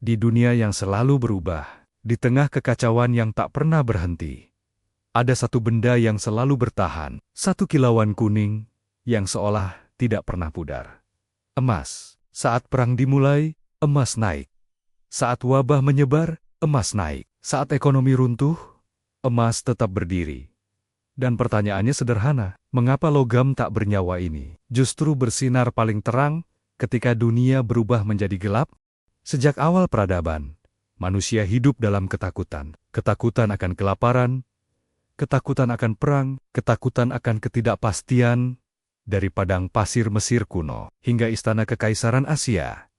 Di dunia yang selalu berubah, di tengah kekacauan yang tak pernah berhenti, ada satu benda yang selalu bertahan, satu kilauan kuning yang seolah tidak pernah pudar. Emas. Saat perang dimulai, emas naik. Saat wabah menyebar, emas naik. Saat ekonomi runtuh, emas tetap berdiri. Dan pertanyaannya sederhana, mengapa logam tak bernyawa ini justru bersinar paling terang ketika dunia berubah menjadi gelap? Sejak awal peradaban, manusia hidup dalam ketakutan. Ketakutan akan kelaparan, ketakutan akan perang, ketakutan akan ketidakpastian. Dari padang pasir Mesir kuno hingga istana kekaisaran Asia,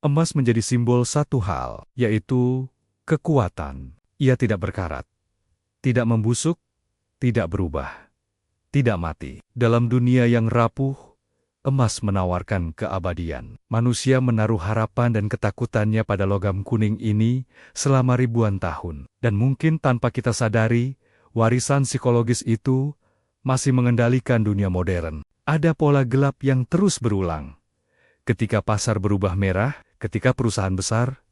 emas menjadi simbol satu hal, yaitu kekuatan. Ia tidak berkarat, tidak membusuk, tidak berubah, tidak mati. Dalam dunia yang rapuh, emas menawarkan keabadian. Manusia menaruh harapan dan ketakutannya pada logam kuning ini selama ribuan tahun. Dan mungkin tanpa kita sadari, warisan psikologis itu masih mengendalikan dunia modern. Ada pola gelap yang terus berulang. Ketika pasar berubah merah, ketika perusahaan besar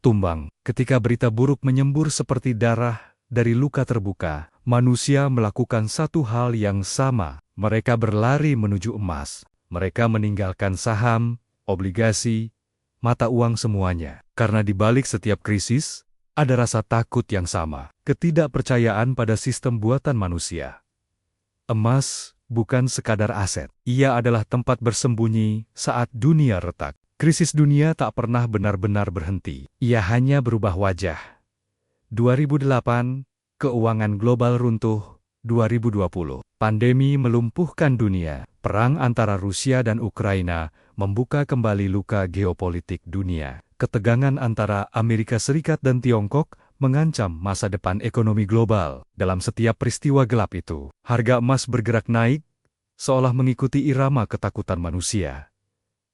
tumbang, ketika berita buruk menyembur seperti darah dari luka terbuka, manusia melakukan satu hal yang sama. Mereka berlari menuju emas. Mereka meninggalkan saham, obligasi, mata uang semuanya. Karena di balik setiap krisis, ada rasa takut yang sama. Ketidakpercayaan pada sistem buatan manusia. Emas bukan sekadar aset. Ia adalah tempat bersembunyi saat dunia retak. Krisis dunia tak pernah benar-benar berhenti. Ia hanya berubah wajah. 2008, keuangan global runtuh. 2020, pandemi melumpuhkan dunia. Perang antara Rusia dan Ukraina membuka kembali luka geopolitik dunia. Ketegangan antara Amerika Serikat dan Tiongkok mengancam masa depan ekonomi global. Dalam setiap peristiwa gelap itu, harga emas bergerak naik, seolah mengikuti irama ketakutan manusia.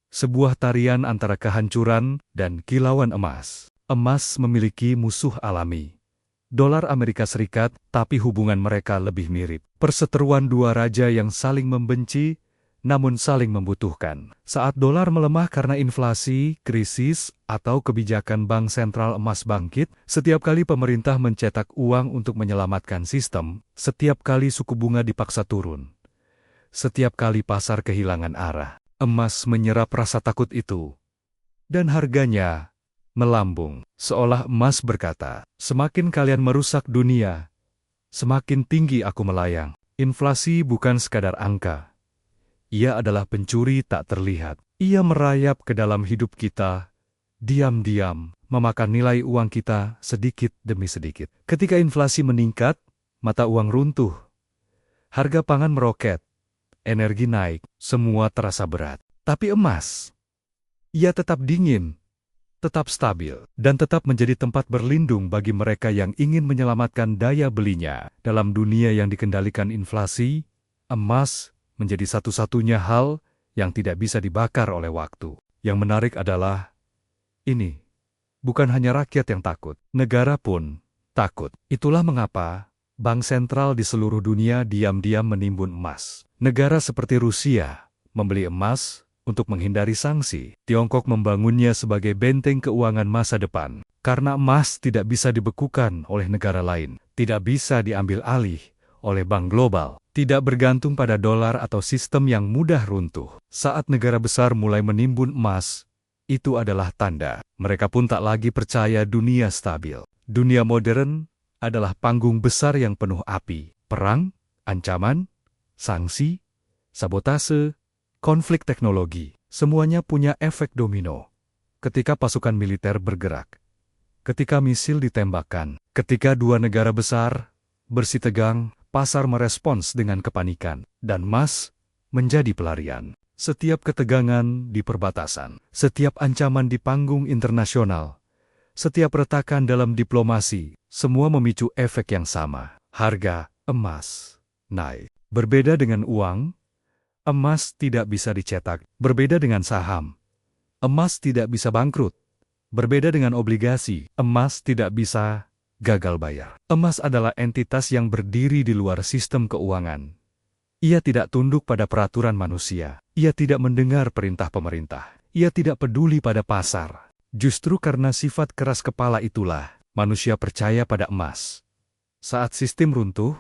Sebuah tarian antara kehancuran dan kilauan emas. Emas memiliki musuh alami. Dolar Amerika Serikat, tapi hubungan mereka lebih mirip. Perseteruan dua raja yang saling membenci, namun saling membutuhkan. Saat dolar melemah karena inflasi, krisis, atau kebijakan bank sentral, emas bangkit. Setiap kali pemerintah mencetak uang untuk menyelamatkan sistem, setiap kali suku bunga dipaksa turun, setiap kali pasar kehilangan arah, emas menyerap rasa takut itu. Dan harganya melambung, seolah emas berkata, semakin kalian merusak dunia, semakin tinggi aku melayang. Inflasi bukan sekadar angka. Ia adalah pencuri tak terlihat. Ia merayap ke dalam hidup kita, diam-diam, memakan nilai uang kita sedikit demi sedikit. Ketika inflasi meningkat, mata uang runtuh, harga pangan meroket, energi naik, semua terasa berat. Tapi emas, ia tetap dingin, tetap stabil, dan tetap menjadi tempat berlindung bagi mereka yang ingin menyelamatkan daya belinya. Dalam dunia yang dikendalikan inflasi, emas menjadi satu-satunya hal yang tidak bisa dibakar oleh waktu. Yang menarik adalah, ini bukan hanya rakyat yang takut, negara pun takut. Itulah mengapa bank sentral di seluruh dunia diam-diam menimbun emas. Negara seperti Rusia membeli emas untuk menghindari sanksi. Tiongkok membangunnya sebagai benteng keuangan masa depan. Karena emas tidak bisa dibekukan oleh negara lain, tidak bisa diambil alih oleh bank global, tidak bergantung pada dolar atau sistem yang mudah runtuh. Saat negara besar mulai menimbun emas, itu adalah tanda mereka pun tak lagi percaya dunia stabil. Dunia modern adalah panggung besar yang penuh api, perang, ancaman, sanksi, sabotase, konflik teknologi. Semuanya punya efek domino. Ketika pasukan militer bergerak, ketika misil ditembakkan, ketika dua negara besar bersitegang, pasar merespons dengan kepanikan, dan emas menjadi pelarian. Setiap ketegangan di perbatasan, setiap ancaman di panggung internasional, setiap retakan dalam diplomasi, semua memicu efek yang sama. Harga emas naik. Berbeda dengan uang, emas tidak bisa dicetak. Berbeda dengan saham, emas tidak bisa bangkrut. Berbeda dengan obligasi, emas tidak bisa gagal bayar. Emas adalah entitas yang berdiri di luar sistem keuangan. Ia tidak tunduk pada peraturan manusia. Ia tidak mendengar perintah pemerintah. Ia tidak peduli pada pasar. Justru karena sifat keras kepala itulah, manusia percaya pada emas. Saat sistem runtuh,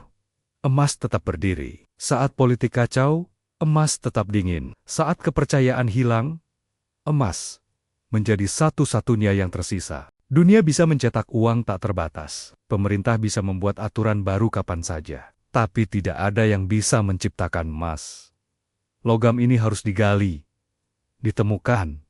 emas tetap berdiri. Saat politik kacau, emas tetap dingin. Saat kepercayaan hilang, emas menjadi satu-satunya yang tersisa. Dunia bisa mencetak uang tak terbatas. Pemerintah bisa membuat aturan baru kapan saja. Tapi tidak ada yang bisa menciptakan emas. Logam ini harus digali, ditemukan,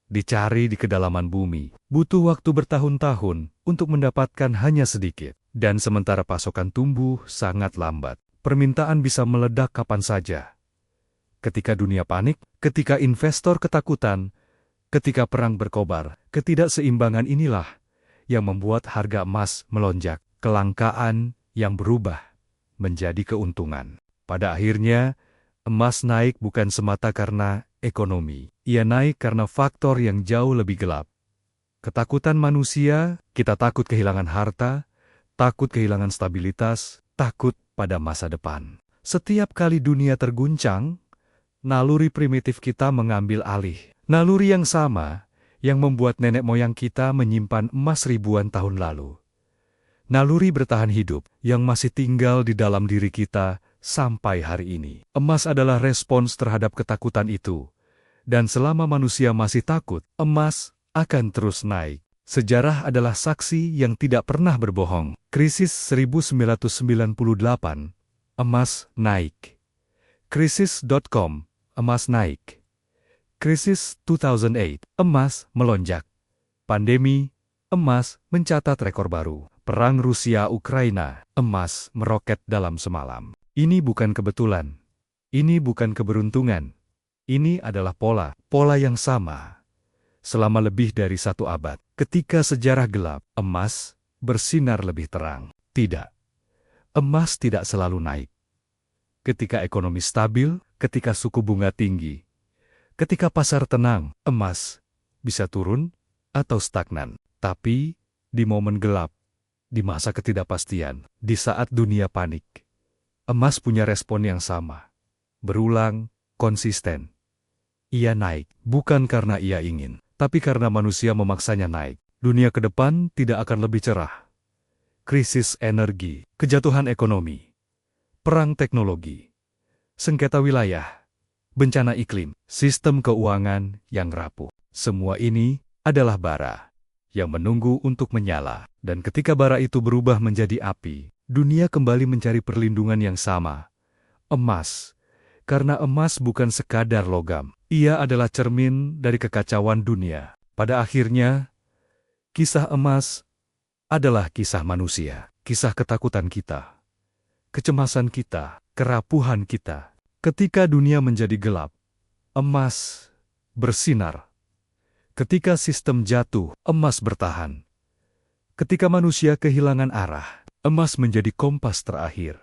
dicari di kedalaman bumi. Butuh waktu bertahun-tahun untuk mendapatkan hanya sedikit. Dan sementara pasokan tumbuh sangat lambat, permintaan bisa meledak kapan saja. Ketika dunia panik, ketika investor ketakutan, ketika perang berkobar, ketidakseimbangan inilah yang membuat harga emas melonjak. Kelangkaan yang berubah menjadi keuntungan. Pada akhirnya, emas naik bukan semata karena ekonomi. Ia naik karena faktor yang jauh lebih gelap. Ketakutan manusia, kita takut kehilangan harta, takut kehilangan stabilitas, takut pada masa depan. Setiap kali dunia terguncang, naluri primitif kita mengambil alih. Naluri yang sama yang membuat nenek moyang kita menyimpan emas ribuan tahun lalu. Naluri bertahan hidup yang masih tinggal di dalam diri kita sampai hari ini. Emas adalah respons terhadap ketakutan itu. Dan selama manusia masih takut, emas akan terus naik. Sejarah adalah saksi yang tidak pernah berbohong. Krisis 1998, emas naik. Krisis.com, emas naik. Krisis 2008, emas melonjak. Pandemi, emas mencatat rekor baru. Perang Rusia-Ukraina, emas meroket dalam semalam. Ini bukan kebetulan. Ini bukan keberuntungan. Ini adalah pola yang sama. Selama lebih dari 1 abad, ketika sejarah gelap, emas bersinar lebih terang. Tidak. Emas tidak selalu naik. Ketika ekonomi stabil, ketika suku bunga tinggi, ketika pasar tenang, emas bisa turun atau stagnan. Tapi, di momen gelap, di masa ketidakpastian, di saat dunia panik, emas punya respon yang sama. Berulang, konsisten. Ia naik, bukan karena ia ingin, tapi karena manusia memaksanya naik. Dunia ke depan tidak akan lebih cerah. Krisis energi, kejatuhan ekonomi, perang teknologi, sengketa wilayah, bencana iklim, sistem keuangan yang rapuh. Semua ini adalah bara yang menunggu untuk menyala. Dan ketika bara itu berubah menjadi api, dunia kembali mencari perlindungan yang sama. Emas. Karena emas bukan sekadar logam. Ia adalah cermin dari kekacauan dunia. Pada akhirnya, kisah emas adalah kisah manusia. Kisah ketakutan kita, kecemasan kita, kerapuhan kita. Ketika dunia menjadi gelap, emas bersinar. Ketika sistem jatuh, emas bertahan. Ketika manusia kehilangan arah, emas menjadi kompas terakhir.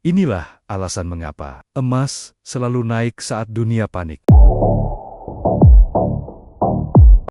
Inilah alasan mengapa emas selalu naik saat dunia panik.